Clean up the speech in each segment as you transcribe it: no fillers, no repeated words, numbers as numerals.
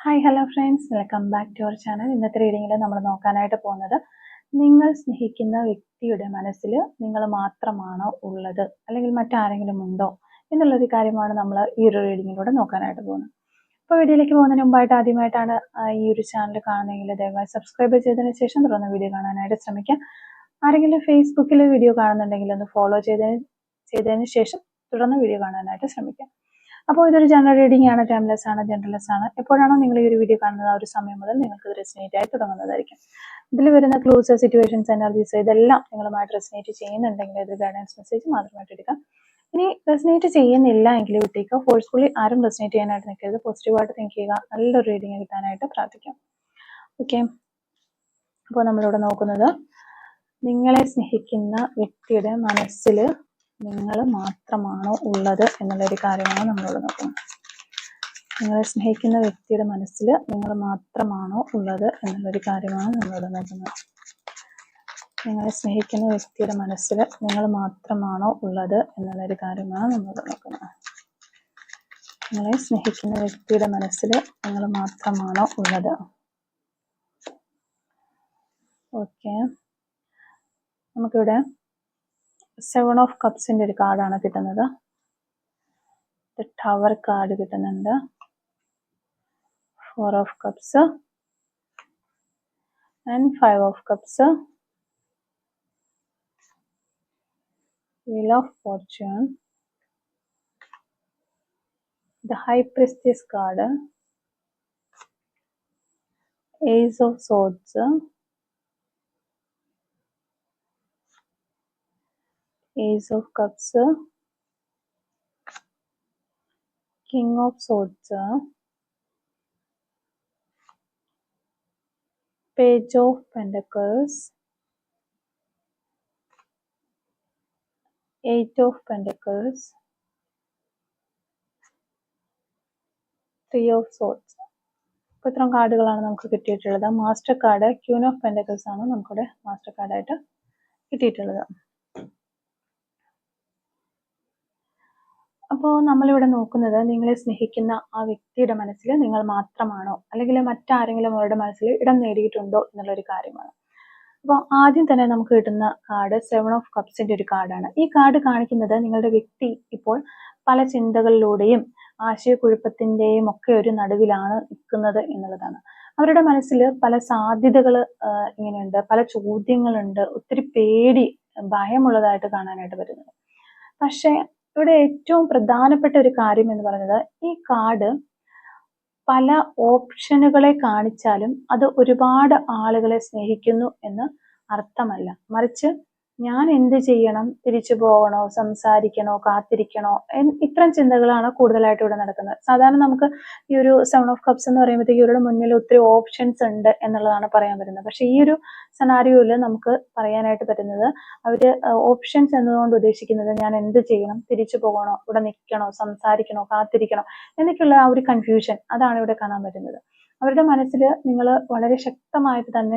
Hi hello friends, welcome back to our channel. ഇന്നത്തെ റീഡിങ്ങിൽ നമ്മൾ നോക്കാനായിട്ട് പോകുന്നത് നിങ്ങൾ സ്നേഹിക്കുന്ന വ്യക്തിയുടെ മനസ്സിൽ നിങ്ങൾ മാത്രമാണോ ഉള്ളത് അല്ലെങ്കിൽ മറ്റാരെങ്കിലും ഉണ്ടോ എന്നുള്ളൊരു കാര്യമാണ് നമ്മൾ ഈ ഒരു റീഡിങ്ങിലൂടെ നോക്കാനായിട്ട് പോകുന്നത്. അപ്പോൾ വീഡിയോയിലേക്ക് പോകുന്നതിന് മുമ്പായിട്ട് ആദ്യമായിട്ടാണ് ഈ ഒരു ചാനൽ കാണുന്നതെങ്കിൽ ദയവായി സബ്സ്ക്രൈബ് ചെയ്തതിന് ശേഷം തുടർന്ന് വീഡിയോ കാണാനായിട്ട് ശ്രമിക്കാം. ആരെങ്കിലും ഫേസ്ബുക്കിൽ വീഡിയോ കാണുന്നുണ്ടെങ്കിൽ ഒന്ന് ഫോളോ ചെയ്തതിന് ശേഷം തുടർന്ന് വീഡിയോ കാണാനായിട്ട് ശ്രമിക്കാം. അപ്പോൾ ഇതൊരു ജനറൽ റീഡിംഗ് ആണ്, ടൈംലെസ് ആണ്, ജനറൽലെസ് ആണ്. എപ്പോഴാണോ നിങ്ങൾ ഈ ഒരു വീഡിയോ കാണുന്നത് ആ ഒരു സമയം മുതൽ നിങ്ങൾക്ക് ഇത് റെസിനേറ്റ് ആയി തുടങ്ങുന്നതായിരിക്കും. ഇതിൽ വരുന്ന ക്ലൂസ്, സിറ്റുവേഷൻസ്, എനർജീസ് ഇതെല്ലാം നിങ്ങളുമായിട്ട് റെസിനേറ്റ് ചെയ്യുന്നുണ്ടെങ്കിൽ ഇത് ഗൈഡൻസ് മെസ്സേജ് മാത്രമായിട്ട് എടുക്കാം. ഇനി റെസിനേറ്റ് ചെയ്യുന്നില്ല എങ്കിൽ വിട്ടേക്കുക. ഫോഴ്സ്ഫുള്ളി ആരും റെസിനേറ്റ് ചെയ്യാനായിട്ട് നിൽക്കരുത്. പോസിറ്റീവായിട്ട് തിങ്ക് ചെയ്യുക. നല്ലൊരു റീഡിങ് കിട്ടാനായിട്ട് പ്രാർത്ഥിക്കാം. ഓക്കെ, അപ്പോൾ നമ്മളിവിടെ നോക്കുന്നത് നിങ്ങളെ സ്നേഹിക്കുന്ന വ്യക്തിയുടെ മനസ്സിൽ നിങ്ങൾ മാത്രമാണോ ഉള്ളത് എന്നുള്ളൊരു കാര്യമാണ് നമ്മളിവിടെ നോക്കുന്നത്. നിങ്ങളെ സ്നേഹിക്കുന്ന വ്യക്തിയുടെ മനസ്സിൽ നിങ്ങൾ മാത്രമാണോ ഉള്ളത് എന്നുള്ളൊരു കാര്യമാണ് നമ്മളിവിടെ നോക്കുന്നത്. നിങ്ങളെ സ്നേഹിക്കുന്ന വ്യക്തിയുടെ മനസ്സിൽ നിങ്ങൾ മാത്രമാണോ ഉള്ളത് എന്നുള്ളൊരു കാര്യമാണ് നമ്മളിവിടെ നോക്കുന്നത്. നിങ്ങളെ സ്നേഹിക്കുന്ന വ്യക്തിയുടെ മനസ്സിൽ നിങ്ങൾ മാത്രമാണോ ഉള്ളത്. ഓക്കെ, നമുക്കിവിടെ 7 ഓഫ് കപ്സിന്റെ ഒരു കാർഡാണ് കിട്ടുന്നത്. ടവർ കാർഡ് കിട്ടുന്നുണ്ട്. 4 of cups and 5 of cups. Wheel of fortune, the high priestess card, ace of swords, Ace of Cups, King of Swords, Page of Pentacles, 8 of Pentacles, 3 of Swords. അപ്പോൾ ഇത്രയും കാർഡുകളാണ് നമുക്ക് കിട്ടിയിട്ടുള്ളത്. Master card queen of pentacles ആണ് നമുക്കിവിടെ master കാർഡായിട്ട് കിട്ടിയിട്ടുള്ളത്. അപ്പോൾ നമ്മളിവിടെ നോക്കുന്നത് നിങ്ങളെ സ്നേഹിക്കുന്ന ആ വ്യക്തിയുടെ മനസ്സിൽ നിങ്ങൾ മാത്രമാണോ അല്ലെങ്കിൽ മറ്റാരെങ്കിലും അവരുടെ മനസ്സിൽ ഇടം നേടിയിട്ടുണ്ടോ എന്നുള്ളൊരു കാര്യമാണ്. അപ്പോൾ ആദ്യം തന്നെ നമുക്ക് കിട്ടുന്ന കാർഡ് 7 ഓഫ് കപ്സിന്റെ ഒരു കാർഡാണ്. ഈ കാർഡ് കാണിക്കുന്നത് നിങ്ങളുടെ വ്യക്തി ഇപ്പോൾ പല ചിന്തകളിലൂടെയും ആശയക്കുഴപ്പത്തിന്റെയും ഒക്കെ ഒരു നടുവിലാണ് നിൽക്കുന്നത് എന്നുള്ളതാണ്. അവരുടെ മനസ്സിൽ പല സാധ്യതകൾ ഇങ്ങനെയുണ്ട്, പല ചോദ്യങ്ങളുണ്ട്, ഒത്തിരി പേടി, ഭയമുള്ളതായിട്ട് കാണാനായിട്ട് വരുന്നത്. പക്ഷെ ഇവിടെ ഏറ്റവും പ്രധാനപ്പെട്ട ഒരു കാര്യം എന്ന് പറയുന്നത് ഈ കാർഡ് പല ഓപ്ഷനുകളെ കാണിച്ചാലും അത് ഒരുപാട് ആളുകളെ സ്നേഹിക്കുന്നു എന്ന് അർത്ഥമല്ല. മറിച്ച് ഞാൻ എന്ത് ചെയ്യണം, തിരിച്ചു പോകണോ, സംസാരിക്കണോ, കാത്തിരിക്കണോ, ഇത്തരം ചിന്തകളാണ് കൂടുതലായിട്ട് ഇവിടെ നടക്കുന്നത്. സാധാരണ നമുക്ക് ഈ ഒരു 7 ഓഫ് കപ്സ് എന്ന് പറയുമ്പോഴത്തേക്ക് ഇവരുടെ മുന്നിൽ ഒത്തിരി ഓപ്ഷൻസ് ഉണ്ട് എന്നുള്ളതാണ് പറയാൻ പറ്റുന്നത്. പക്ഷെ ഈ ഒരു സെനാരിയോയിൽ നമുക്ക് പറയാനായിട്ട് പറ്റുന്നത് അവര് ഓപ്ഷൻസ് എന്നതുകൊണ്ട് ഉദ്ദേശിക്കുന്നത് ഞാൻ എന്ത് ചെയ്യണം, തിരിച്ചു പോകണോ, ഇവിടെ നിൽക്കണോ, സംസാരിക്കണോ, കാത്തിരിക്കണോ എന്നൊക്കെയുള്ള ആ ഒരു കൺഫ്യൂഷൻ അതാണ് ഇവിടെ കാണാൻ പറ്റുന്നത്. അവരുടെ മനസ്സിൽ നിങ്ങൾ വളരെ ശക്തമായിട്ട് തന്നെ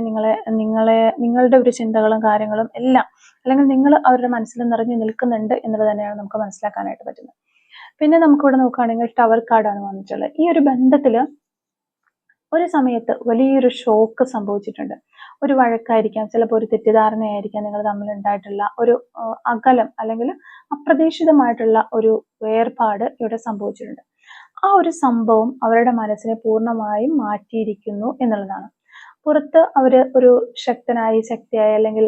നിങ്ങളുടെ ഒരു ചിന്തകളും കാര്യങ്ങളും എല്ലാം അല്ലെങ്കിൽ നിങ്ങൾ അവരുടെ മനസ്സിൽ നിറഞ്ഞു നിൽക്കുന്നുണ്ട് എന്നുള്ളത് തന്നെയാണ് നമുക്ക് മനസ്സിലാക്കാനായിട്ട് പറ്റുന്നത്. പിന്നെ നമുക്കിവിടെ നോക്കുകയാണെങ്കിൽ ടവർ കാർഡാണ് വന്നിട്ടുള്ളത്. ഈ ഒരു ബന്ധത്തില് ഒരു സമയത്ത് വലിയൊരു ഷോക്ക് സംഭവിച്ചിട്ടുണ്ട്. ഒരു വഴക്കായിരിക്കാം, ചിലപ്പോൾ ഒരു തെറ്റിദ്ധാരണയായിരിക്കാം, നിങ്ങൾ തമ്മിൽ ഉണ്ടായിട്ടുള്ള ഒരു അകലം അല്ലെങ്കിൽ അപ്രതീക്ഷിതമായിട്ടുള്ള ഒരു വേർപാട് ഇവിടെ സംഭവിച്ചിട്ടുണ്ട്. ആ ഒരു സംഭവം അവരുടെ മനസ്സിനെ പൂർണ്ണമായും മാറ്റിയിരിക്കുന്നു എന്നുള്ളതാണ്. പുറത്ത് അവര് ഒരു ശക്തിയായി അല്ലെങ്കിൽ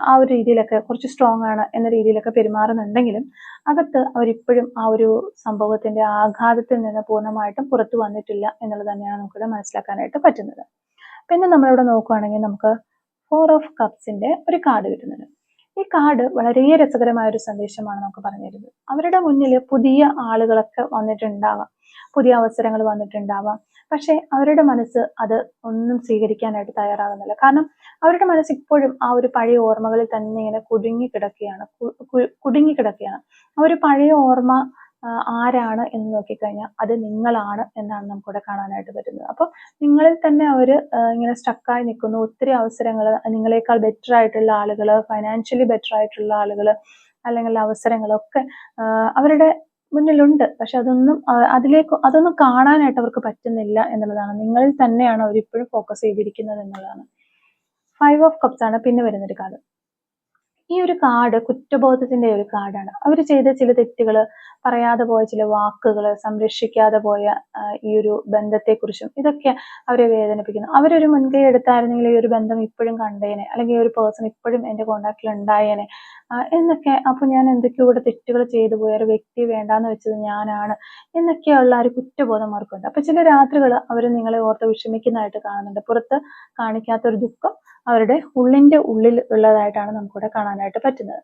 ആ ഒരു രീതിയിലൊക്കെ കുറച്ച് സ്ട്രോങ് ആണ് എന്ന രീതിയിലൊക്കെ പെരുമാറുന്നുണ്ടെങ്കിലും അകത്ത് അവരിപ്പോഴും ആ ഒരു സംഭവത്തിന്റെ ആഘാതത്തിൽ നിന്ന് പൂർണ്ണമായിട്ടും പുറത്തു വന്നിട്ടില്ല എന്നുള്ളത് തന്നെയാണ് നമുക്കിവിടെ മനസ്സിലാക്കാനായിട്ട് പറ്റുന്നത്. പിന്നെ നമ്മളിവിടെ നോക്കുകയാണെങ്കിൽ നമുക്ക് 4 ഓഫ് കപ്സിന്റെ ഒരു കാർഡ് കിട്ടുന്നുണ്ട്. ഈ കാർഡ് വളരെ രസകരമായ ഒരു സന്ദേശമാണ് നമുക്ക് പറഞ്ഞു തരുന്നത്. അവരുടെ മുന്നിൽ പുതിയ ആളുകളൊക്കെ വന്നിട്ടുണ്ടാവാം, പുതിയ അവസരങ്ങൾ വന്നിട്ടുണ്ടാവാം. പക്ഷെ അവരുടെ മനസ്സ് അത് ഒന്നും സ്വീകരിക്കാനായിട്ട് തയ്യാറാകുന്നില്ല. കാരണം അവരുടെ മനസ്സ് ഇപ്പോഴും ആ ഒരു പഴയ ഓർമ്മകളിൽ തന്നെ ഇങ്ങനെ കുടുങ്ങിക്കിടക്കുകയാണ്. ആ ഒരു പഴയ ഓർമ്മ ആരാണ് എന്ന് നോക്കിക്കഴിഞ്ഞാൽ അത് നിങ്ങളാണ് എന്നാണ് നമുക്കിവിടെ കാണാനായിട്ട് പറ്റുന്നത്. അപ്പോൾ നിങ്ങളിൽ തന്നെ അവര് ഇങ്ങനെ സ്റ്റക്കായി നിൽക്കുന്നു. ഒത്തിരി അവസരങ്ങൾ, നിങ്ങളെക്കാൾ ബെറ്റർ ആയിട്ടുള്ള ആളുകൾ, ഫൈനാൻഷ്യലി ബെറ്റർ ആയിട്ടുള്ള ആളുകൾ അല്ലെങ്കിൽ അവസരങ്ങളൊക്കെ അവരുടെ മുന്നിലുണ്ട്. പക്ഷെ അതൊന്നും കാണാനായിട്ട് അവർക്ക് പറ്റുന്നില്ല എന്നുള്ളതാണ്. നിങ്ങളിൽ തന്നെയാണ് അവരിപ്പോഴും ഫോക്കസ് ചെയ്തിരിക്കുന്നത് എന്നുള്ളതാണ്. 5 ഓഫ് കപ്സ് ആണ് പിന്നെ വരുന്നൊരു കാർഡ്. ഈ ഒരു കാർഡ് കുറ്റബോധത്തിന്റെ ഒരു കാർഡാണ്. അവർ ചെയ്ത ചില തെറ്റുകൾ, പറയാതെ പോയ ചില വാക്കുകൾ, സംരക്ഷിക്കാതെ പോയ ഈ ഒരു ബന്ധത്തെക്കുറിച്ചും ഇതൊക്കെ അവരെ വേദനിപ്പിക്കുന്നു. അവരൊരു മുൻകൈ എടുത്തായിരുന്നെങ്കിൽ ഈ ഒരു ബന്ധം ഇപ്പോഴും കണ്ടേനെ, അല്ലെങ്കിൽ ഈ ഒരു പേഴ്സൺ ഇപ്പോഴും എൻ്റെ കോണ്ടാക്റ്റിൽ ഉണ്ടായേനെ എന്നൊക്കെ. അപ്പൊ ഞാൻ എന്തൊക്കെയോ ഇവിടെ തെറ്റുകൾ ചെയ്തു പോയ ഒരു വ്യക്തി വേണ്ടാന്ന് വെച്ചത് ഞാനാണ് എന്നൊക്കെയുള്ള ഒരു കുറ്റബോധം അവർക്കുണ്ട്. അപ്പൊ ചില രാത്രികൾ അവർ നിങ്ങളെ ഓർത്ത് വിഷമിക്കുന്നതായിട്ട് കാണുന്നുണ്ട്. പുറത്ത് കാണിക്കാത്തൊരു ദുഃഖം അവരുടെ ഉള്ളിന്റെ ഉള്ളിൽ ഉള്ളതായിട്ടാണ് നമുക്കിവിടെ കാണാനായിട്ട് പറ്റുന്നത്.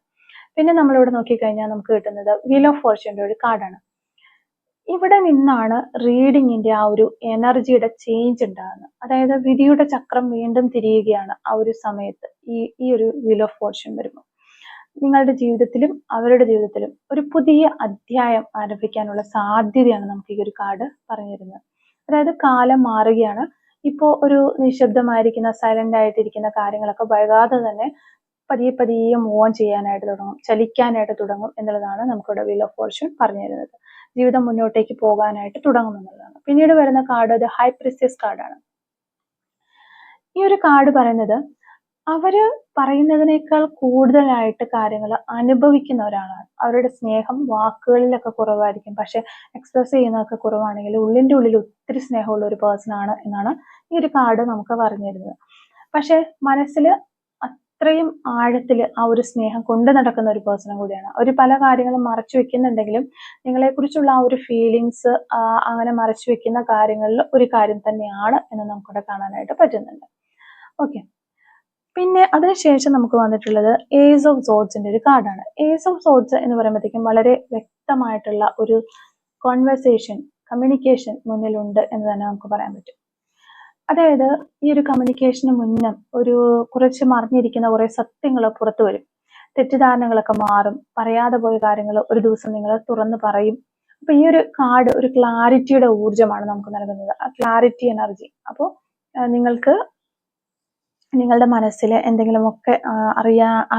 പിന്നെ നമ്മളിവിടെ നോക്കിക്കഴിഞ്ഞാൽ നമുക്ക് കിട്ടുന്നത് വീൽ ഓഫ് ഫോർച്യൂണിന്റെ ഒരു കാർഡാണ്. ഇവിടെ നിന്നാണ് റീഡിങ്ങിന്റെ ആ ഒരു എനർജിയുടെ ചേഞ്ച് ഉണ്ടാകുന്നത്. അതായത് വിധിയുടെ ചക്രം വീണ്ടും തിരിയുകയാണ് ആ ഒരു സമയത്ത് ഈ ഒരു വീൽ ഓഫ് ഫോർച്യൂൺ വരുമ്പോൾ. നിങ്ങളുടെ ജീവിതത്തിലും അവരുടെ ജീവിതത്തിലും ഒരു പുതിയ അധ്യായം ആരംഭിക്കാനുള്ള സാധ്യതയാണ് നമുക്ക് ഈ ഒരു കാർഡ് പറഞ്ഞു തരുന്നത്. അതായത് കാലം മാറുകയാണ്. ഇപ്പോൾ ഒരു നിശബ്ദമായിരിക്കുന്ന, സൈലന്റ് ആയിട്ടിരിക്കുന്ന കാര്യങ്ങളൊക്കെ വൈകാതെ തന്നെ പതിയെ പതിയെ മൂവ് ഓൺ ചെയ്യാനായിട്ട് തുടങ്ങും, ചലിക്കാനായിട്ട് തുടങ്ങും എന്നുള്ളതാണ് നമുക്കിവിടെ വീൽ ഓഫ് ഫോർച്യൂൺ പറഞ്ഞു തരുന്നത്. ജീവിതം മുന്നോട്ടേക്ക് പോകാനായിട്ട് തുടങ്ങും എന്നുള്ളതാണ്. പിന്നീട് വരുന്ന കാർഡ് ദ ഹൈ പ്രിസ്റ്റസ് കാർഡാണ്. ഈ ഒരു കാർഡ് പറയുന്നത് അവര് പറയുന്നതിനേക്കാൾ കൂടുതലായിട്ട് കാര്യങ്ങൾ അനുഭവിക്കുന്ന ഒരാളാണ്. അവരുടെ സ്നേഹം വാക്കുകളിലൊക്കെ കുറവായിരിക്കും, പക്ഷെ എക്സ്പ്രസ് ചെയ്യുന്നതൊക്കെ കുറവാണെങ്കിൽ ഉള്ളിന്റെ ഉള്ളിൽ ഒത്തിരി സ്നേഹമുള്ള ഒരു പേഴ്സൺ ആണ് എന്നാണ് ഈ ഒരു കാർഡ് നമുക്ക് പറഞ്ഞു തരുന്നത്. പക്ഷെ മനസ്സിൽ അത്രയും ആഴത്തിൽ ആ ഒരു സ്നേഹം കൊണ്ടു നടക്കുന്ന ഒരു പേഴ്സണും കൂടിയാണ്. അവർ പല കാര്യങ്ങളും മറച്ചു വെക്കുന്നുണ്ടെങ്കിലും നിങ്ങളെക്കുറിച്ചുള്ള ആ ഒരു ഫീലിങ്സ് അങ്ങനെ മറച്ചു വെക്കുന്ന കാര്യങ്ങളിൽ ഒരു കാര്യം തന്നെയാണ് എന്ന് നമുക്കിവിടെ കാണാനായിട്ട് പറ്റുന്നുണ്ട്. ഓക്കെ, പിന്നെ അതിനുശേഷം നമുക്ക് വന്നിട്ടുള്ളത് ഏസ് ഓഫ് സോർഡ്സിന്റെ ഒരു കാർഡാണ്. ഏസ് ഓഫ് സോർഡ്സ് എന്ന് പറയുമ്പോഴത്തേക്കും വളരെ വ്യക്തമായിട്ടുള്ള ഒരു കോൺവെർസേഷൻ, കമ്മ്യൂണിക്കേഷൻ മുന്നിലുണ്ട് എന്ന് തന്നെ നമുക്ക് പറയാൻ പറ്റും. അതായത് ഈ ഒരു കമ്മ്യൂണിക്കേഷന് മുന്നും ഒരു കുറച്ച് മറിഞ്ഞിരിക്കുന്ന കുറെ സത്യങ്ങൾ പുറത്തു വരും. തെറ്റിദ്ധാരണകളൊക്കെ മാറും. പറയാതെ പോയ കാര്യങ്ങൾ ഒരു ദിവസം നിങ്ങൾ തുറന്നു പറയും. അപ്പൊ ഈ ഒരു കാർഡ് ഒരു ക്ലാരിറ്റിയുടെ ഊർജ്ജമാണ് നമുക്ക് നൽകുന്നത്, ആ ക്ലാരിറ്റി എനർജി. അപ്പോൾ നിങ്ങൾക്ക് നിങ്ങളുടെ മനസ്സിൽ എന്തെങ്കിലുമൊക്കെ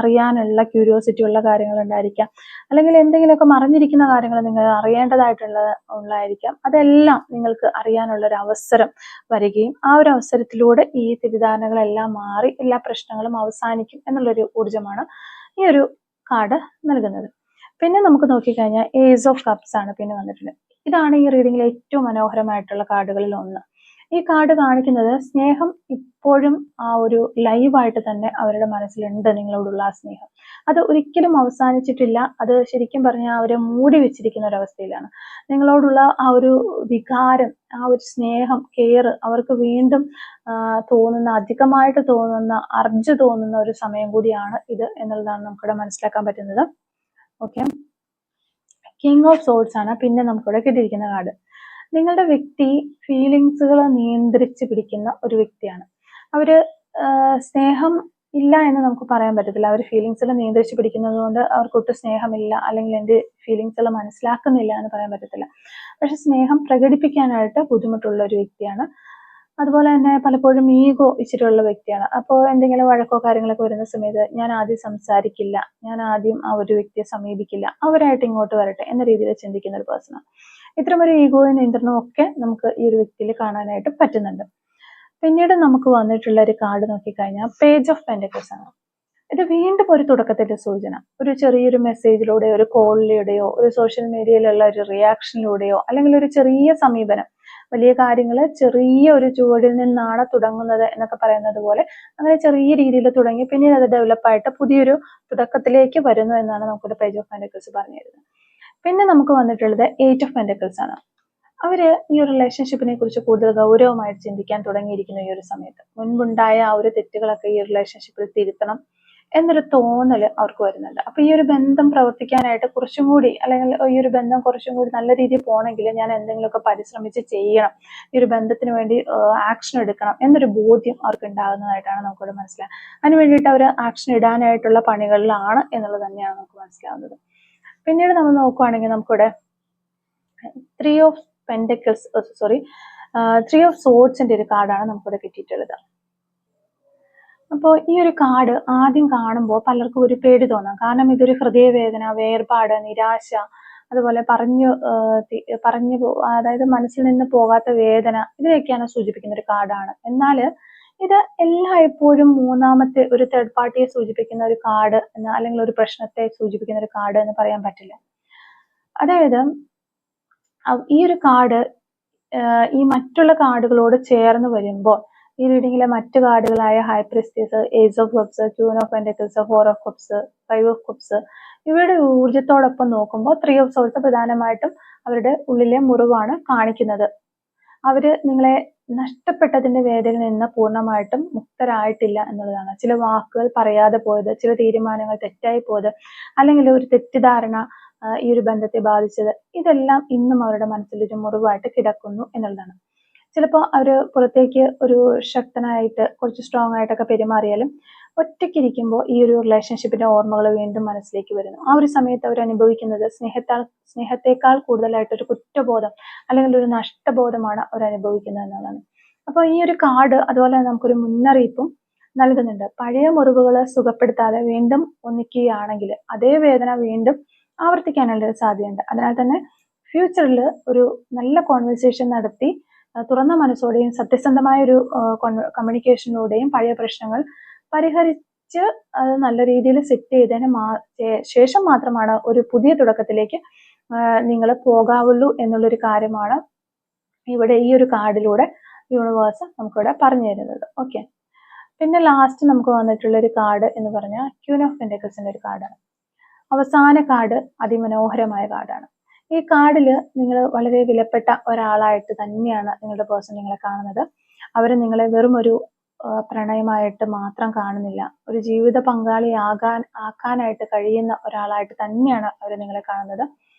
അറിയാനുള്ള ക്യൂരിയോസിറ്റി ഉള്ള കാര്യങ്ങൾ ഉണ്ടായിരിക്കാം, അല്ലെങ്കിൽ എന്തെങ്കിലുമൊക്കെ മറിഞ്ഞിരിക്കുന്ന കാര്യങ്ങൾ നിങ്ങൾ അറിയേണ്ടതായിട്ടുള്ളതായിരിക്കാം. അതെല്ലാം നിങ്ങൾക്ക് അറിയാനുള്ള ഒരു അവസരം വരികയും ആ ഒരു അവസരത്തിലൂടെ ഈ തെറ്റിദ്ധാരണകളെല്ലാം മാറി എല്ലാ പ്രശ്നങ്ങളും അവസാനിക്കും എന്നുള്ളൊരു ഊർജ്ജമാണ് ഈ ഒരു കാർഡ് നൽകുന്നത്. പിന്നെ നമുക്ക് നോക്കിക്കഴിഞ്ഞാൽ ഏസ് ഓഫ് കപ്സ് ആണ് പിന്നെ വന്നിട്ടുള്ളത്. ഇതാണ് ഈ റീഡിങ്ങിലെ ഏറ്റവും മനോഹരമായിട്ടുള്ള കാർഡുകളിൽ ഒന്ന്. ഈ കാർഡ് കാണിക്കുന്നത് സ്നേഹം ഇപ്പോഴും ആ ഒരു ലൈവായിട്ട് തന്നെ അവരുടെ മനസ്സിലുണ്ട്. നിങ്ങളോടുള്ള ആ സ്നേഹം അത് ഒരിക്കലും അവസാനിച്ചിട്ടില്ല. അത് ശരിക്കും പറഞ്ഞാൽ അവരെ മൂടി വെച്ചിരിക്കുന്ന ഒരവസ്ഥയിലാണ്. നിങ്ങളോടുള്ള ആ ഒരു വികാരം, ആ ഒരു സ്നേഹം, കെയർ അവർക്ക് വീണ്ടും തോന്നുന്ന, അധികമായിട്ട് തോന്നുന്ന, അർജ് തോന്നുന്ന ഒരു സമയം കൂടിയാണ് ഇത് എന്നുള്ളതാണ് നമുക്കിവിടെ മനസ്സിലാക്കാൻ പറ്റുന്നത്. ഓക്കെ, കിങ് ഓഫ് സോർഡ്സ് ആണ് പിന്നെ നമുക്കിവിടെ കിട്ടിയിരിക്കുന്ന കാർഡ്. നിങ്ങളുടെ വ്യക്തി ഫീലിങ്സുകൾ നിയന്ത്രിച്ച് പിടിക്കുന്ന ഒരു വ്യക്തിയാണ്. അവര് സ്നേഹം ഇല്ല എന്ന് നമുക്ക് പറയാൻ പറ്റത്തില്ല. അവർ ഫീലിങ്സുകൾ നിയന്ത്രിച്ച് പിടിക്കുന്നത് കൊണ്ട് അവർക്കൊട്ടും സ്നേഹമില്ല, അല്ലെങ്കിൽ എൻ്റെ ഫീലിങ്സുകൾ മനസ്സിലാക്കുന്നില്ല എന്ന് പറയാൻ പറ്റത്തില്ല. പക്ഷെ സ്നേഹം പ്രകടിപ്പിക്കാനായിട്ട് ബുദ്ധിമുട്ടുള്ള ഒരു വ്യക്തിയാണ്. അതുപോലെ തന്നെ പലപ്പോഴും ഈഗോ ഇച്ചിട്ടുള്ള വ്യക്തിയാണ്. അപ്പോൾ എന്തെങ്കിലും വഴക്കോ കാര്യങ്ങളൊക്കെ വരുന്ന സമയത്ത് ഞാൻ ആദ്യം സംസാരിക്കില്ല, ഞാൻ ആദ്യം ആ ഒരു വ്യക്തിയെ സമീപിക്കില്ല, അവരായിട്ട് ഇങ്ങോട്ട് വരട്ടെ എന്ന രീതിയിൽ ചിന്തിക്കുന്ന ഒരു പേഴ്സണാണ്. ഇത്തരമൊരു ഈഗോയും നിയന്ത്രണവും ഒക്കെ നമുക്ക് ഈ ഒരു വ്യക്തിയിൽ കാണാനായിട്ട് പറ്റുന്നുണ്ട്. പിന്നീട് നമുക്ക് വന്നിട്ടുള്ള ഒരു കാർഡ് നോക്കിക്കഴിഞ്ഞാൽ പേജ് ഓഫ് പെന്റക്കിൾസ് ആണ്. ഇത് വീണ്ടും ഒരു തുടക്കത്തിന്റെ സൂചന. ഒരു ചെറിയൊരു മെസ്സേജിലൂടെയോ, ഒരു കോളിലൂടെയോ, ഒരു സോഷ്യൽ മീഡിയയിലുള്ള ഒരു റിയാക്ഷനിലൂടെയോ, അല്ലെങ്കിൽ ഒരു ചെറിയ സമീപനം, വലിയ കാര്യങ്ങൾ ചെറിയ ഒരു ചുവടിൽ നിന്നാണ് തുടങ്ങുന്നത് എന്നൊക്കെ പറയുന്നത് പോലെ അങ്ങനെ ചെറിയ രീതിയിൽ തുടങ്ങി പിന്നീട് അത് ഡെവലപ്പായിട്ട് പുതിയൊരു തുടക്കത്തിലേക്ക് വരുന്നു എന്നാണ് നമുക്കൊരു പേജ് ഓഫ് പെന്റക്കിൾസ് പറഞ്ഞു തരുന്നത്. പിന്നെ നമുക്ക് വന്നിട്ടുള്ളത് 8 ഓഫ് പെന്റക്കിൾസ് ആണ്. അവര് ഈ ഒരു റിലേഷൻഷിപ്പിനെ കുറിച്ച് കൂടുതൽ ഗൗരവമായിട്ട് ചിന്തിക്കാൻ തുടങ്ങിയിരിക്കുന്ന ഈ ഒരു സമയത്ത് മുൻപുണ്ടായ ആ ഒരു തെറ്റുകളൊക്കെ ഈ റിലേഷൻഷിപ്പിൽ തിരുത്തണം എന്നൊരു തോന്നല് അവർക്ക് വരുന്നുണ്ട്. അപ്പൊ ഈ ഒരു ബന്ധം പ്രവർത്തിക്കാനായിട്ട് കുറച്ചും കൂടി, അല്ലെങ്കിൽ ഈ ഒരു ബന്ധം കുറച്ചും കൂടി നല്ല രീതിയിൽ പോകണമെങ്കിൽ ഞാൻ എന്തെങ്കിലുമൊക്കെ പരിശ്രമിച്ച് ചെയ്യണം, ഈ ഒരു ബന്ധത്തിന് വേണ്ടി ആക്ഷൻ എടുക്കണം എന്നൊരു ബോധ്യം അവർക്ക് ഉണ്ടാകുന്നതായിട്ടാണ് നമുക്കിവിടെ മനസ്സിലാവുക. അതിന് വേണ്ടിയിട്ട് അവർ ആക്ഷൻ ഇടാനായിട്ടുള്ള പണികളിലാണ് എന്നുള്ളത് തന്നെയാണ് നമുക്ക് മനസ്സിലാവുന്നത്. പിന്നീട് നമ്മൾ നോക്കുവാണെങ്കിൽ നമുക്കിവിടെ 3 ഓഫ് സോർഡ്സിന്റെ ഒരു കാർഡാണ് നമുക്കിവിടെ കിട്ടിയിട്ടുള്ളത്. അപ്പോൾ ഈ ഒരു കാർഡ് ആദ്യം കാണുമ്പോൾ പലർക്കും ഒരു പേടി തോന്നാം. കാരണം ഇതൊരു ഹൃദയവേദന, വേർപാട്, നിരാശ, അതുപോലെ അതായത് മനസ്സിൽ നിന്ന് പോകാത്ത വേദന, ഇതിനെയൊക്കെയാണ് സൂചിപ്പിക്കുന്ന ഒരു കാർഡാണ്. എന്നാൽ ഇത് എല്ലായ്പ്പോഴും മൂന്നാമത്തെ ഒരു തേർഡ് പാർട്ടിയെ സൂചിപ്പിക്കുന്ന ഒരു കാർഡ് എന്ന്, അല്ലെങ്കിൽ ഒരു പ്രശ്നത്തെ സൂചിപ്പിക്കുന്ന ഒരു കാർഡ് എന്ന് പറയാൻ പറ്റില്ല. അതായത് ഈ ഒരു കാർഡ് ഈ മറ്റുള്ള കാർഡുകളോട് ചേർന്ന് വരുമ്പോൾ ഈ റീഡിങ്ങിലെ മറ്റു കാർഡുകളായ high priestess, ace of cups, queen of pentacles, 4 of cups, 5 of cups, ഇവയുടെ ഊർജത്തോടൊപ്പം നോക്കുമ്പോൾ 3 ഓഫ് സോൾസ് പ്രധാനമായിട്ടും അവരുടെ ഉള്ളിലെ മുറിവാണ് കാണിക്കുന്നത്. അവര് നിങ്ങളെ നഷ്ടപ്പെട്ടതിന്റെ വേദനയിൽ നിന്ന് പൂർണ്ണമായിട്ടും മുക്തരായിട്ടില്ല എന്നുള്ളതാണ്. ചില വാക്കുകൾ പറയാതെ പോയത്, ചില തീരുമാനങ്ങൾ തെറ്റായി പോയത്, അല്ലെങ്കിൽ ഒരു തെറ്റിദ്ധാരണ ഈ ഒരു ബന്ധത്തെ ബാധിച്ചത്, ഇതെല്ലാം ഇന്നും അവരുടെ മനസ്സിൽ ഒരു മുറിവായിട്ട് കിടക്കുന്നു എന്നുള്ളതാണ്. ചിലപ്പോൾ അവര് പുറത്തേക്ക് ഒരു ശക്തനായിട്ട് കുറച്ച് സ്ട്രോങ് ആയിട്ടൊക്കെ പെരുമാറിയാലും ഒറ്റയ്ക്കിരിക്കുമ്പോൾ ഈ ഒരു റിലേഷൻഷിപ്പിന്റെ ഓർമ്മകൾ വീണ്ടും മനസ്സിലേക്ക് വരുന്നു. ആ ഒരു സമയത്ത് അവർ അനുഭവിക്കുന്നത് സ്നേഹത്തെക്കാൾ കൂടുതലായിട്ട് ഒരു കുറ്റബോധം അല്ലെങ്കിൽ ഒരു നഷ്ടബോധമാണ് അവർ അനുഭവിക്കുന്നത് എന്നുള്ളതാണ്. അപ്പോൾ ഈ ഒരു കാർഡ് അതുപോലെ നമുക്കൊരു മുന്നറിയിപ്പും നൽകുന്നുണ്ട്. പഴയ മുറിവുകൾ സുഖപ്പെടുത്താതെ വീണ്ടും ഒന്നിക്കുകയാണെങ്കിൽ അതേ വേദന വീണ്ടും ആവർത്തിക്കാനുള്ള ഒരു സാധ്യതയുണ്ട്. അതിനാൽ തന്നെ ഫ്യൂച്ചറിൽ ഒരു നല്ല കോൺവെർസേഷൻ നടത്തി തുറന്ന മനസ്സോടെയും സത്യസന്ധമായ ഒരു കമ്മ്യൂണിക്കേഷനിലൂടെയും പഴയ പ്രശ്നങ്ങൾ പരിഹരിച്ച് അത് നല്ല രീതിയിൽ സെറ്റ് ചെയ്തതിന് ശേഷം മാത്രമാണ് ഒരു പുതിയ തുടക്കത്തിലേക്ക് നിങ്ങൾ പോകാവുള്ളൂ എന്നുള്ളൊരു കാര്യമാണ് ഇവിടെ ഈ ഒരു കാർഡിലൂടെ യൂണിവേഴ്സ് നമുക്കിവിടെ പറഞ്ഞു തരുന്നത്. ഓക്കെ, പിന്നെ ലാസ്റ്റ് നമുക്ക് വന്നിട്ടുള്ള ഒരു കാർഡ് എന്ന് പറഞ്ഞാൽ ക്യൂൻ ഓഫ് പെന്റക്കിൾസിന്റെ ഒരു കാർഡാണ്. അവസാന കാർഡ് അതിമനോഹരമായ കാർഡാണ്. ഈ കാർഡിൽ നിങ്ങൾ വളരെ വിലപ്പെട്ട ഒരാളായിട്ട് തന്നെയാണ് നിങ്ങളുടെ പേഴ്സൺ നിങ്ങളെ കാണുന്നത്. അവർ നിങ്ങളെ വെറും ഒരു പ്രണയമായിട്ട് മാത്രം കാണുന്നില്ല, ഒരു ജീവിത പങ്കാളി ആക്കാനായിട്ട് കഴിയുന്ന ഒരാളായിട്ട് തന്നെയാണ് അവർ നിങ്ങളെ കാണുന്നത്.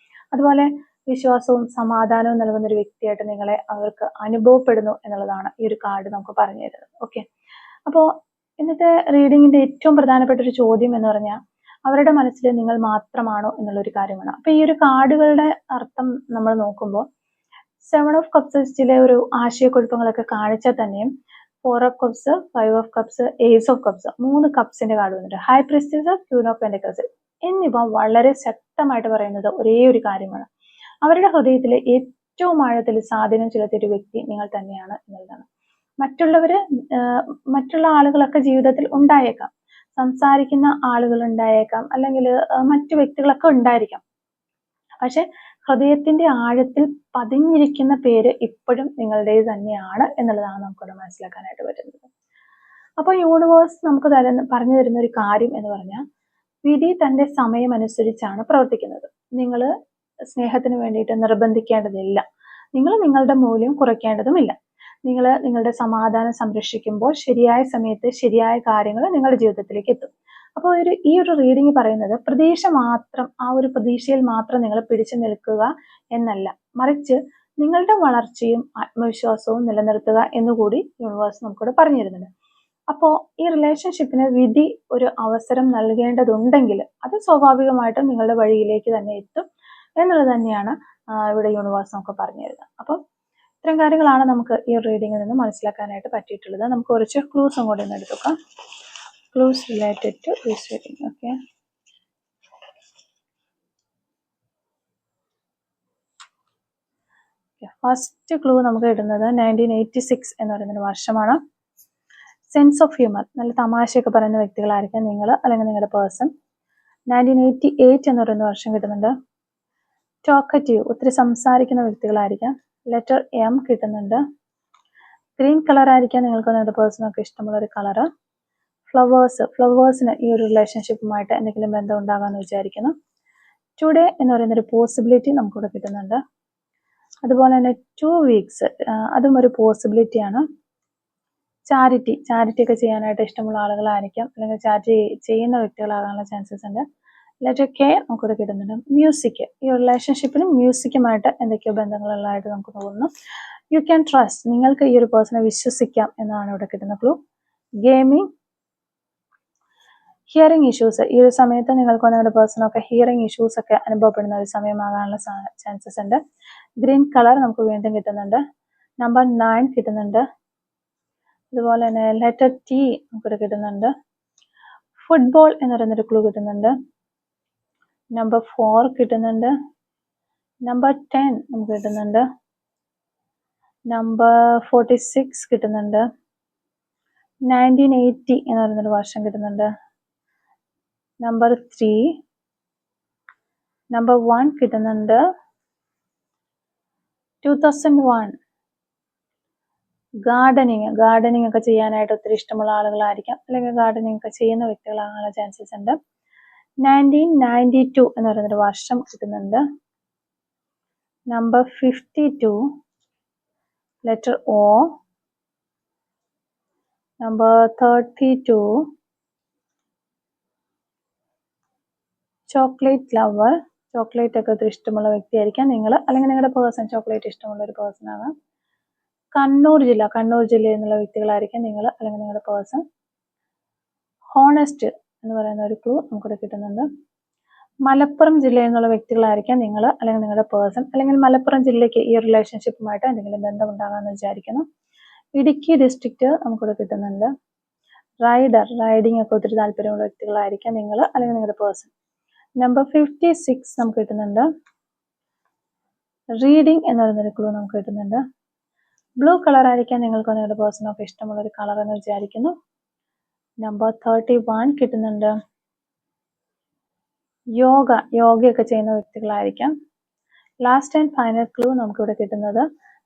അതുപോലെ വിശ്വാസവും സമാധാനവും നൽകുന്ന ഒരു വ്യക്തിയായിട്ട് നിങ്ങളെ അവർക്ക് അനുഭവപ്പെടുന്നു എന്നുള്ളതാണ് ഈ ഒരു കാർഡ് നമുക്ക് പറഞ്ഞു തരുന്നത്. ഓക്കെ, അപ്പോൾ ഇന്നത്തെ റീഡിങ്ങിന്റെ ഏറ്റവും പ്രധാനപ്പെട്ട ഒരു ചോദ്യം എന്ന് പറഞ്ഞാൽ അവരുടെ മനസ്സിൽ നിങ്ങൾ മാത്രമാണോ എന്നുള്ളൊരു കാര്യമാണ്. അപ്പൊ ഈ ഒരു കാർഡുകളുടെ അർത്ഥം നമ്മൾ നോക്കുമ്പോൾ 7 ഓഫ് കപ്സിലെ ഒരു ആശയക്കുഴപ്പങ്ങളൊക്കെ കാണിച്ചാൽ തന്നെയും 4 of cups, 5 of cups, ace of cups, 3 കപ്സിന്റെ കാർഡ് വന്നിട്ട് high priestess, queen of pentacles എന്നിവ വളരെ ശക്തമായിട്ട് പറയുന്നത് ഒരേ ഒരു കാര്യമാണ്. അവരുടെ ഹൃദയത്തിലെ ഏറ്റവും ആഴത്തിൽ സ്വാധീനം ചെലുത്തിയ ഒരു വ്യക്തി നിങ്ങൾ തന്നെയാണ് എന്നുള്ളതാണ്. മറ്റുള്ള ആളുകളൊക്കെ ജീവിതത്തിൽ ഉണ്ടായേക്കാം, സംസാരിക്കുന്ന ആളുകൾ ഉണ്ടായേക്കാം, അല്ലെങ്കിൽ മറ്റു വ്യക്തികളൊക്കെ ഉണ്ടായിരിക്കാം. പക്ഷെ ഹൃദയത്തിന്റെ ആഴത്തിൽ പതിഞ്ഞിരിക്കുന്ന പേര് ഇപ്പോഴും നിങ്ങളുടേത് തന്നെയാണ് എന്നുള്ളതാണ് നമുക്കിവിടെ മനസ്സിലാക്കാനായിട്ട് പറ്റുന്നത്. അപ്പൊ യൂണിവേഴ്സ് നമുക്ക് പറഞ്ഞു തരുന്ന ഒരു കാര്യം എന്ന് പറഞ്ഞാൽ വിധി തന്റെ സമയം അനുസരിച്ചാണ് പ്രവർത്തിക്കുന്നത്. നിങ്ങൾ സ്നേഹത്തിന് വേണ്ടിയിട്ട് നിർബന്ധിക്കേണ്ടതില്ല, നിങ്ങൾ നിങ്ങളുടെ മൂല്യം കുറയ്ക്കേണ്ടതുമില്ല. നിങ്ങൾ നിങ്ങളുടെ സമാധാനം സംരക്ഷിക്കുമ്പോൾ ശരിയായ സമയത്ത് ശരിയായ കാര്യങ്ങൾ നിങ്ങളുടെ ജീവിതത്തിലേക്ക് എത്തും. അപ്പോൾ ഈ ഒരു റീഡിങ് പറയുന്നത് പ്രതീക്ഷ മാത്രം, ആ ഒരു പ്രതീക്ഷയിൽ മാത്രം നിങ്ങൾ പിടിച്ചു നിൽക്കുക എന്നല്ല, മറിച്ച് നിങ്ങളുടെ വളർച്ചയും ആത്മവിശ്വാസവും നിലനിർത്തുക എന്നുകൂടി യൂണിവേഴ്സ് നമുക്കിവിടെ പറഞ്ഞു തരുന്നുണ്ട്. അപ്പോൾ ഈ റിലേഷൻഷിപ്പിന് വിധി ഒരു അവസരം നൽകേണ്ടതുണ്ടെങ്കിൽ അത് സ്വാഭാവികമായിട്ടും നിങ്ങളുടെ വഴിയിലേക്ക് തന്നെ എത്തും എന്നുള്ളത് തന്നെയാണ് ഇവിടെ യൂണിവേഴ്സ് നമുക്ക് പറഞ്ഞു തരുന്നത്. അപ്പം ഇത്തരം കാര്യങ്ങളാണ് നമുക്ക് ഈ റീഡിങ്ങിൽ നിന്ന് മനസ്സിലാക്കാനായിട്ട് പറ്റിയിട്ടുള്ളത്. നമുക്ക് കുറച്ച് ക്ലൂസും കൂടി ഒന്ന് എടുത്തുക്കാം. Clues related to this reading. Okay, first clue നമുക്ക് കിട്ടുന്നത് 1986 എന്ന് പറയുന്ന വർഷമാണ്. സെൻസ് ഓഫ് ഹ്യൂമർ, നല്ല തമാശയൊക്കെ പറയുന്ന വ്യക്തികളായിരിക്കാം നിങ്ങൾ അല്ലെങ്കിൽ നിങ്ങളുടെ പേഴ്സൺ. 1988 എന്ന് പറയുന്ന വർഷം കിട്ടുന്നുണ്ട്. ടോക്കറ്റീവ്, ഒത്തിരി സംസാരിക്കുന്ന വ്യക്തികളായിരിക്കാം. ലെറ്റർ M കിട്ടുന്നുണ്ട്. ഗ്രീൻ കളർ ആയിരിക്കാം നിങ്ങൾക്ക് നിങ്ങളുടെ പേഴ്സണൊക്കെ ഇഷ്ടമുള്ള ഒരു കളറ്. ഫ്ലവേഴ്സിന് ഈ ഒരു റിലേഷൻഷിപ്പുമായിട്ട് എന്തെങ്കിലും ബന്ധം ഉണ്ടാകാമെന്ന് വിചാരിക്കുന്നു. ടുഡേ എന്ന് പറയുന്നൊരു പോസിബിലിറ്റി നമുക്കിവിടെ കിട്ടുന്നുണ്ട്. അതുപോലെ തന്നെ 2 വീക്സ്, അതും ഒരു പോസിബിലിറ്റിയാണ്. ചാരിറ്റി ഒക്കെ ചെയ്യാനായിട്ട് ഇഷ്ടമുള്ള ആളുകളായിരിക്കാം, അല്ലെങ്കിൽ ചാരിറ്റി ചെയ്യുന്ന വ്യക്തികളാകാനുള്ള ചാൻസസ് ഉണ്ട്. ലെറ്റർ K നമുക്കിവിടെ കിട്ടുന്നുണ്ട്. മ്യൂസിക്, ഈ റിലേഷൻഷിപ്പിനും മ്യൂസിക്കുമായിട്ട് എന്തൊക്കെയോ ബന്ധങ്ങളുള്ളതായിട്ട് നമുക്ക് തോന്നുന്നു. യു ക്യാൻ ട്രസ്റ്റ്, നിങ്ങൾക്ക് ഈ ഒരു പേഴ്സണെ വിശ്വസിക്കാം എന്നാണ് ഇവിടെ കിട്ടുന്ന ക്ലൂ. ഗെയിമിംഗ്, ഹിയറിംഗ് ഇഷ്യൂസ്, ഈ ഒരു സമയത്ത് നിങ്ങൾക്ക് നിങ്ങളുടെ പേഴ്സണൊക്കെ ഹിയറിംഗ് ഇഷ്യൂസ് ഒക്കെ അനുഭവപ്പെടുന്ന ഒരു സമയമാകാനുള്ള ചാൻസസ് ഉണ്ട്. ഗ്രീൻ കളർ നമുക്ക് വീണ്ടും കിട്ടുന്നുണ്ട്. നമ്പർ 9 കിട്ടുന്നുണ്ട്. അതുപോലെ തന്നെ ലെറ്റർ T നമുക്കിവിടെ കിട്ടുന്നുണ്ട്. ഫുട്ബോൾ എന്ന് പറയുന്നൊരു ക്ലൂ കിട്ടുന്നുണ്ട്. നമ്പർ 4 കിട്ടുന്നുണ്ട്. നമ്പർ 10 നമുക്ക് കിട്ടുന്നുണ്ട്. നമ്പർ 46 കിട്ടുന്നുണ്ട്. 1980 എന്ന് പറയുന്നൊരു വർഷം കിട്ടുന്നുണ്ട്. നമ്പർ 3, നമ്പർ 1 കിട്ടുന്നുണ്ട്. 2001. ഗാർഡനിങ് ഒക്കെ ചെയ്യാനായിട്ട് ഒത്തിരി ഇഷ്ടമുള്ള ആളുകളായിരിക്കാം, അല്ലെങ്കിൽ ഗാർഡനിങ് ഒക്കെ ചെയ്യുന്ന വ്യക്തികളാകാനുള്ള ചാൻസസ് ഉണ്ട്. 1992 എന്ന് പറയുന്നൊരു വർഷം കിട്ടുന്നുണ്ട്. Number 52, letter O. Number 32, chocolate lover. Chocolate ഒക്കെ ഒത്തിരി ഇഷ്ടമുള്ള വ്യക്തിയായിരിക്കാം നിങ്ങൾ, അല്ലെങ്കിൽ നിങ്ങളുടെ പേഴ്സൺ ചോക്ലേറ്റ് ഇഷ്ടമുള്ള ഒരു പേഴ്സൺ ആകാം. കണ്ണൂർ ജില്ലയിൽ നിന്നുള്ള വ്യക്തികളായിരിക്കാം നിങ്ങൾ, അല്ലെങ്കിൽ നിങ്ങളുടെ പേഴ്സൺ. ഹോണസ്റ്റ് എന്ന് പറയുന്ന ഒരു ക്ലൂ നമുക്കിവിടെ കിട്ടുന്നുണ്ട്. മലപ്പുറം ജില്ലയിൽ നിന്നുള്ള വ്യക്തികളായിരിക്കാം നിങ്ങൾ, അല്ലെങ്കിൽ നിങ്ങളുടെ പേഴ്സൺ, അല്ലെങ്കിൽ മലപ്പുറം ജില്ലയ്ക്ക് ഈ റിലേഷൻഷിപ്പുമായിട്ട് എന്തെങ്കിലും ബന്ധമുണ്ടാകാമെന്ന് വിചാരിക്കുന്നു. ഇടുക്കി ഡിസ്ട്രിക്റ്റ് നമുക്കിവിടെ കിട്ടുന്നുണ്ട്. റൈഡിങ് ഒക്കെ ഒത്തിരി താല്പര്യമുള്ള വ്യക്തികളായിരിക്കാം നിങ്ങൾ, അല്ലെങ്കിൽ നിങ്ങളുടെ പേഴ്സൺ. നമ്പർ 56 നമുക്ക് കിട്ടുന്നുണ്ട്. റീഡിങ് എന്ന് പറയുന്നൊരു ക്ലൂ നമുക്ക് കിട്ടുന്നുണ്ട്. ബ്ലൂ കളർ ആയിരിക്കാം നിങ്ങൾക്ക് നിങ്ങളുടെ പേഴ്സണൊക്കെ ഇഷ്ടമുള്ള ഒരു കളർ എന്ന് വിചാരിക്കുന്നു. നമ്പർ 31 കിട്ടുന്നുണ്ട്. യോഗയൊക്കെ ചെയ്യുന്ന വ്യക്തികളായിരിക്കാം. ലാസ്റ്റ് ആൻഡ് ഫൈനൽ ക്ലൂ നമുക്കിവിടെ കിട്ടുന്നത്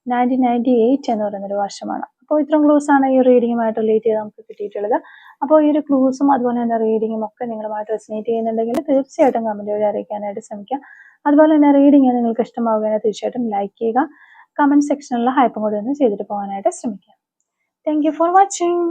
1998 എന്ന് പറയുന്നൊരു വർഷമാണ്. അപ്പോൾ ഇത്രയും ക്ലൂസ് ആണ് ഈ റീഡിങ്ങുമായിട്ട് റിലേറ്റ് ചെയ്ത് നമുക്ക് കിട്ടിയിട്ടുള്ളത്. അപ്പോൾ ഈ ഒരു ക്ലൂസും അതുപോലെ തന്നെ റീഡിങ്ങും ഒക്കെ നിങ്ങളുമായിട്ട് റെസനേറ്റ് ചെയ്യുന്നുണ്ടെങ്കിൽ തീർച്ചയായിട്ടും കമന്റ് വഴി അറിയിക്കാനായിട്ട് ശ്രമിക്കുക. അതുപോലെ തന്നെ റീഡിങ് നിങ്ങൾക്ക് ഇഷ്ടമാവുകയാണെങ്കിൽ തീർച്ചയായിട്ടും ലൈക്ക് ചെയ്യുക. കമന്റ് സെക്ഷനിലുള്ള ഹൈപ്പും കൂടി ഒന്ന് ചെയ്തിട്ട് പോകാനായിട്ട് ശ്രമിക്കുക. Thank you for watching.